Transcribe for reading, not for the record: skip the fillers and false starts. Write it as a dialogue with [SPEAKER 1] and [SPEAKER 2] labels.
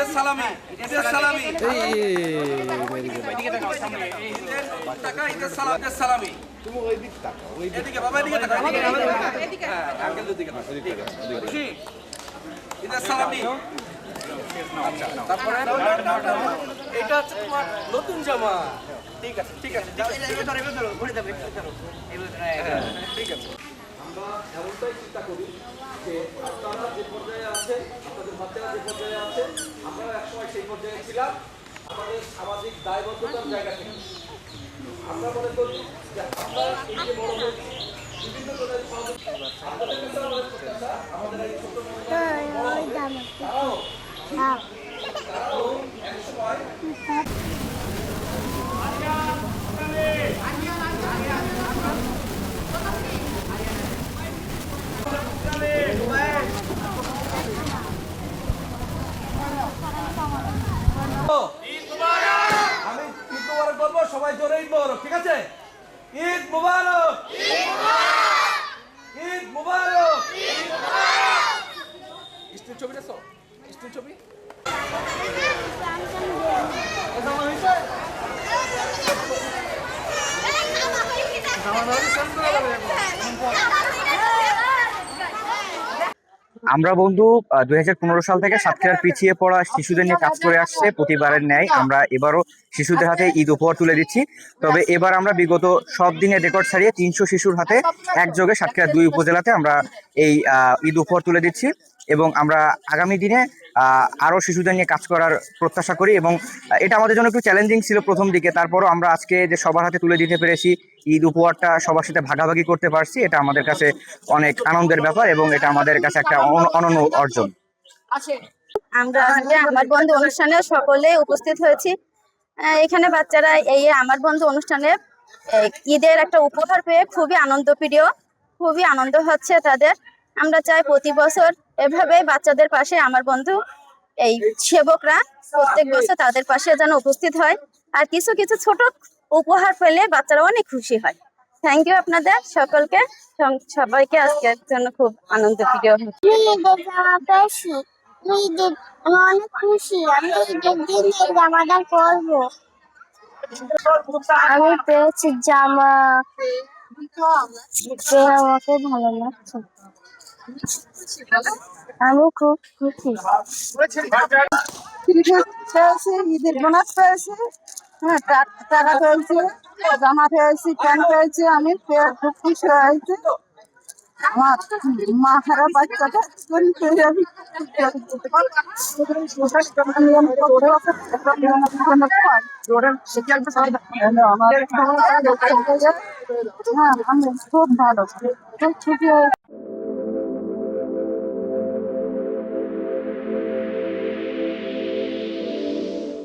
[SPEAKER 1] ঈদের সালামি, ঈদের সালামি, টাকা ঈদের সালাম, ঈদের সালামি। এদিকে বাবা, এদিকে টাকা, হ্যাঁ আঙ্কেল দিকে টাকা, খুশি? ঈদের সালামি। আচ্ছা, তারপরে এটা হচ্ছে তোমার নতুন জামা। ঠিক আছে, ঠিক আছে, ঠিক আছে, ঠিক আছে। আমরা এমনটাই চিন্তা করি যে আপনারা যে পর্যায়ে আছেন, আপনাদের বাচ্চারা যে পর্যায়ে আছে, আমরা একসময় সেই পর্যায়ে ছিলাম। আমাদের সামাজিক দায়বদ্ধতার জায়গা থেকে আমরা মনে করি যে আমরা এই যে বড় হয়েছি, বিভিন্ন ধরনের সহযোগিতা আপনাদের কাছে আমাদের প্রত্যাশা, আমাদের এই ছোট একসময় আমি ঈদ মোবারক বলবো, সবাই জোরে ঈদ মোবারক, ঠিক আছে? ঈদ মোবারক, ঈদ মোবারক। স্টিল ছবি দেখো, স্টিল ছবি
[SPEAKER 2] আমরা বন্ধু 2015 সাল থেকে সাতক্ষীরার পিছিয়ে পড়া শিশুদের নিয়ে কাজ করে আসছে। প্রতিবারের ন্যায় আমরা এবারও শিশুদের হাতে ঈদ উপহার তুলে দিচ্ছি। তবে এবার আমরা বিগত সব দিনের রেকর্ড ছাড়িয়ে 300 শিশুর হাতে একযোগে সাতক্ষীরা 2 উপজেলাতে আমরা এই ঈদ উপহার তুলে দিচ্ছি এবং আমরা আগামী দিনে আরও শিশুদের নিয়ে কাজ করার প্রত্যাশা করি। এবং এটা আমাদের জন্য একটু চ্যালেঞ্জিং ছিল প্রথম দিকে, তারপরও আমরা আজকে যে সবার হাতে তুলে দিতে পেরেছি, ঈদ উপহারটা সবার সাথে ভাগাভাগি করতে পারছি, এটা আমাদের কাছে অনেক আনন্দের ব্যাপার এবং এটা আমাদের কাছে একটা অনন্য অর্জন।
[SPEAKER 3] আমরা আজকে আমার বন্ধু অনুষ্ঠানে সকলে উপস্থিত হয়েছি। এখানে বাচ্চারা এই আমার বন্ধু অনুষ্ঠানে ঈদের একটা উপহার পেয়ে খুবই আনন্দপ্রিয়, খুবই আনন্দ হচ্ছে তাদের। আমরা চাই প্রতি বছর এভাবে বাচ্চাদের পাশে আমার বন্ধু এই সেবকরা প্রত্যেক বছর তাদের পাশে যেন উপস্থিত হয়, আর কিছু কিছু ছোট উপহার পেলে বাচ্চারা অনেক খুশি হয়। থ্যাংক ইউ আপনাদের সকলকে, সবাইকে আজকের জন্য খুব আনন্দপ্রিয়।
[SPEAKER 4] অনেক খুশি, আমি ঈদের দিন এই জামাটা পরবো। আমি পেয়েছি জামা, আমাকে ভালো লাগছে, আমি খুব খুশি।
[SPEAKER 5] পেয়েছি, ঈদের বোনাস পেয়েছি, হ্যাঁ টাকা পেয়েছি, জামা পেয়েছি, প্যান্ট পেয়েছি, আমি খুব খুশি হয়েছি। আমার মা খারাপ বাচ্চাটা আমি খুব ভালো, খুব খুশি হয়েছি।